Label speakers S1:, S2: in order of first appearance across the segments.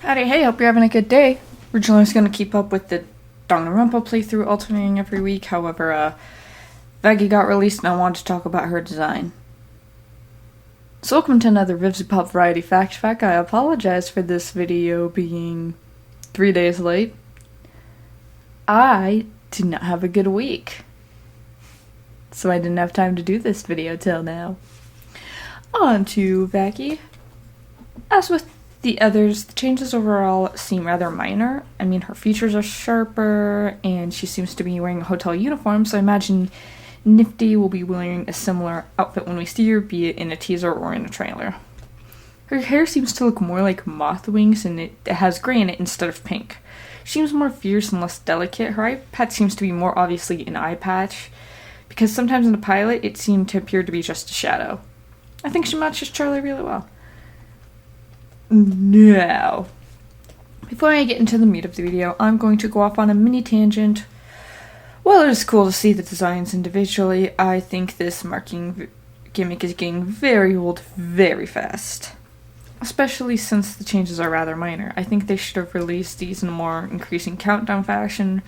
S1: Howdy, hey, hope you're having a good day. Originally, I was going to keep up with the Danganronpa playthrough, alternating every week. However, Veggie got released and I wanted to talk about her design. So welcome to another Vivziepop Variety Fact. I apologize for this video being 3 days late. I did not have a good week, so I didn't have time to do this video till now. On to Veggie. As with the others, the changes overall seem rather minor. I mean, her features are sharper, and she seems to be wearing a hotel uniform, so I imagine Nifty will be wearing a similar outfit when we see her, be it in a teaser or in a trailer. Her hair seems to look more like moth wings, and it has gray in it instead of pink. She seems more fierce and less delicate. Her eye patch seems to be more obviously an eye patch, because sometimes in the pilot it seemed to appear to be just a shadow. I think she matches Charlie really well. Now, before I get into the meat of the video, I'm going to go off on a mini tangent. While it is cool to see the designs individually, I think this marking gimmick is getting very old very fast. Especially since the changes are rather minor. I think they should have released these in a more increasing countdown fashion.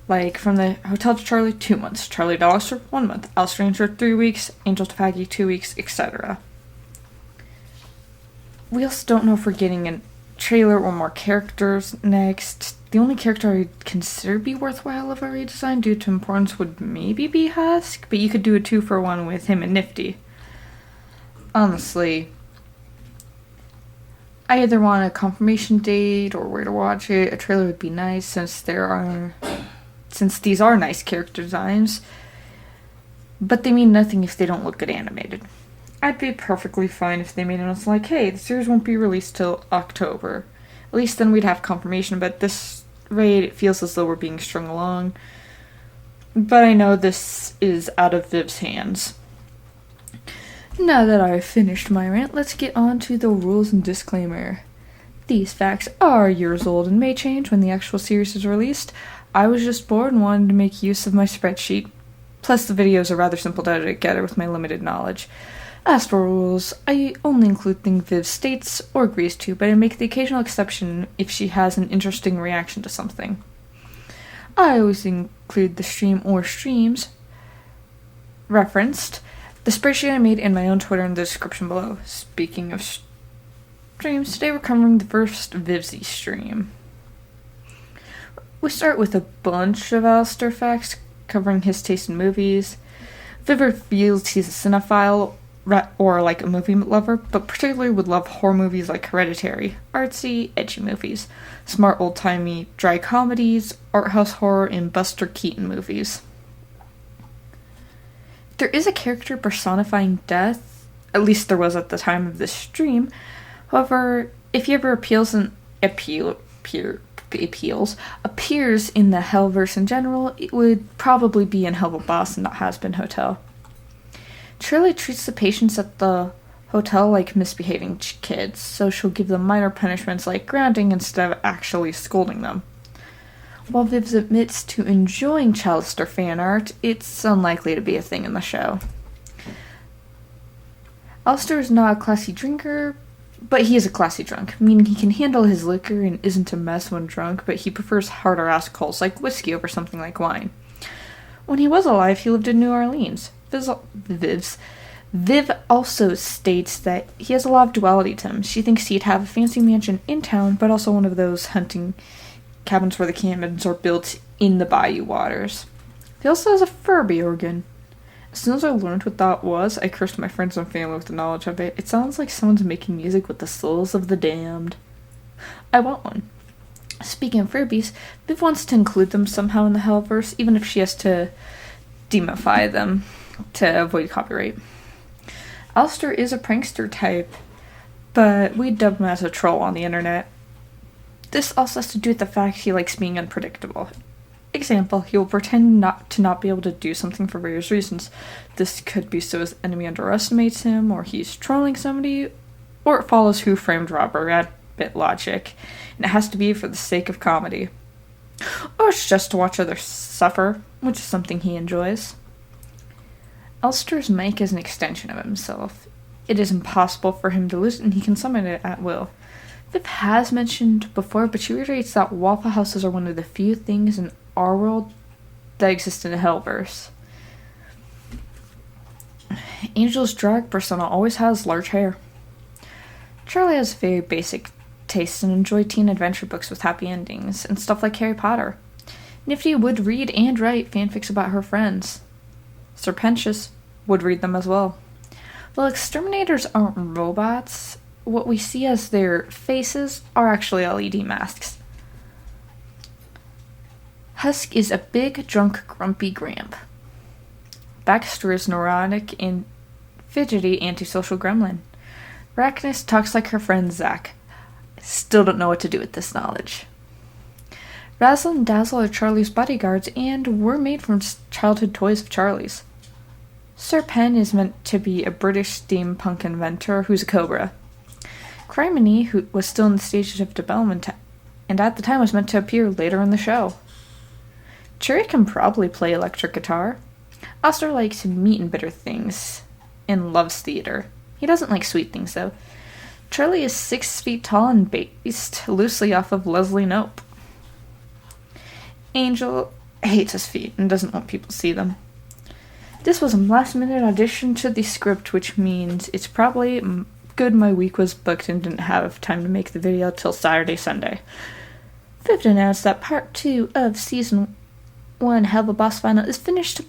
S1: Like, from the Hotel to Charlie, 2 months. Charlie to Alistair, 1 month. Alistair Ranger, 3 weeks. Angel to Faggy, 2 weeks, etc. We also don't know if we're getting a trailer or more characters next. The only character I'd consider be worthwhile of a redesign due to importance would maybe be Husk, but you could do a 2-for-1 with him and Nifty. Honestly, I either want a confirmation date or where to watch it. A trailer would be nice since these are nice character designs, but they mean nothing if they don't look good animated. I'd be perfectly fine if they made announcement like, hey, the series won't be released till October. At least then we'd have confirmation, but at this rate it feels as though we're being strung along. But I know this is out of Viv's hands. Now that I've finished my rant, let's get on to the rules and disclaimer. These facts are years old and may change when the actual series is released. I was just bored and wanted to make use of my spreadsheet. Plus the videos are rather simple to edit together with my limited knowledge. As for rules, I only include things Viv states or agrees to, but I make the occasional exception if she has an interesting reaction to something. I always include the stream or streams referenced. The spreadsheet I made in my own Twitter in the description below. Speaking of streams, today we're covering the first Vivzie stream. We start with a bunch of Alistair facts covering his taste in movies. Viv reveals he's a cinephile or like a movie lover, but particularly would love horror movies like Hereditary, artsy, edgy movies, smart old-timey, dry comedies, art house horror, and Buster Keaton movies. There is a character personifying death, at least there was at the time of this stream. However, if he ever appears in the Hellverse in general, it would probably be in Hellville Boss and not Has-Been Hotel. Shirley treats the patients at the hotel like misbehaving kids, so she'll give them minor punishments like grounding instead of actually scolding them. While Viv admits to enjoying Chalister fan art, it's unlikely to be a thing in the show. Alistair is not a classy drinker, but he is a classy drunk, meaning he can handle his liquor and isn't a mess when drunk, but he prefers harder alcohols like whiskey over something like wine. When he was alive, he lived in New Orleans. Viv also states that he has a lot of duality to him. She thinks he'd have a fancy mansion in town, but also one of those hunting cabins where the cabins are built in the bayou waters. He also has a Furby organ. As soon as I learned what that was, I cursed my friends and family with the knowledge of it. It sounds like someone's making music with the souls of the damned. I want one. Speaking of Furbies, Viv wants to include them somehow in the Hellverse, even if she has to demify them to avoid copyright. Alistair is a prankster type, but we dub him as a troll on the internet. This also has to do with the fact he likes being unpredictable. Example, he will pretend not to be able to do something for various reasons. This could be so his enemy underestimates him, or he's trolling somebody, or it follows Who Framed Robert Rabbit logic, and it has to be for the sake of comedy. Or it's just to watch others suffer, which is something he enjoys. Alistair's mic is an extension of himself. It is impossible for him to lose, and he can summon it at will. Viv has mentioned before, but she reiterates that Waffle Houses are one of the few things in our world that exist in the Hellverse. Angel's drag persona always has large hair. Charlie has very basic tastes and enjoys teen adventure books with happy endings, and stuff like Harry Potter. Nifty would read and write fanfics about her friends. Serpentious would read them as well. While exterminators aren't robots, what we see as their faces are actually LED masks. Husk is a big, drunk, grumpy Gramp. Baxter is neurotic and fidgety antisocial gremlin. Arachnus talks like her friend Zack. Still don't know what to do with this knowledge. Razzle and Dazzle are Charlie's bodyguards and were made from childhood toys of Charlie's. Sir Pen is meant to be a British steampunk inventor who's a cobra. Criminy, who was still in the stages of development and at the time was meant to appear later in the show. Cherry can probably play electric guitar. Oster likes meat and bitter things and loves theater. He doesn't like sweet things, though. Charlie is 6 feet tall and based loosely off of Leslie Knope. Angel hates his feet and doesn't want people to see them. This was a last-minute addition to the script, which means it's probably good my week was booked and didn't have time to make the video till Saturday, Sunday. Viv announced that part 2 of Season 1 Helva Boss Final is finished,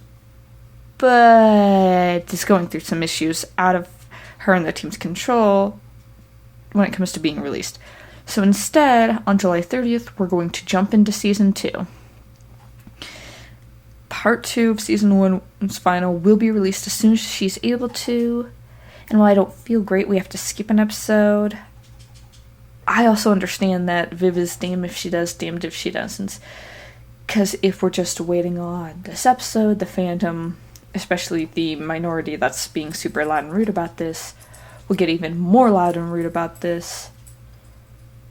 S1: but is going through some issues out of her and the team's control when it comes to being released. So instead, on July 30th, we're going to jump into Season 2. Part 2 of Season 1's final will be released as soon as she's able to, and while I don't feel great we have to skip an episode, I also understand that Viv is damned if she does, damned if she doesn't. Because if we're just waiting on this episode, the fandom, especially the minority that's being super loud and rude about this, will get even more loud and rude about this.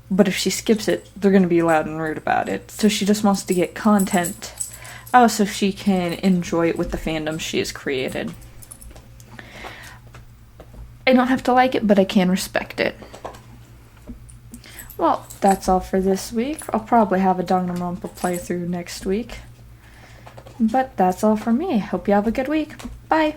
S1: But if she skips it, they're going to be loud and rude about it. So she just wants to get content out so she can enjoy it with the fandom she has created. I don't have to like it, but I can respect it. Well, that's all for this week. I'll probably have a Danganronpa playthrough next week. But that's all for me. Hope you have a good week. Bye!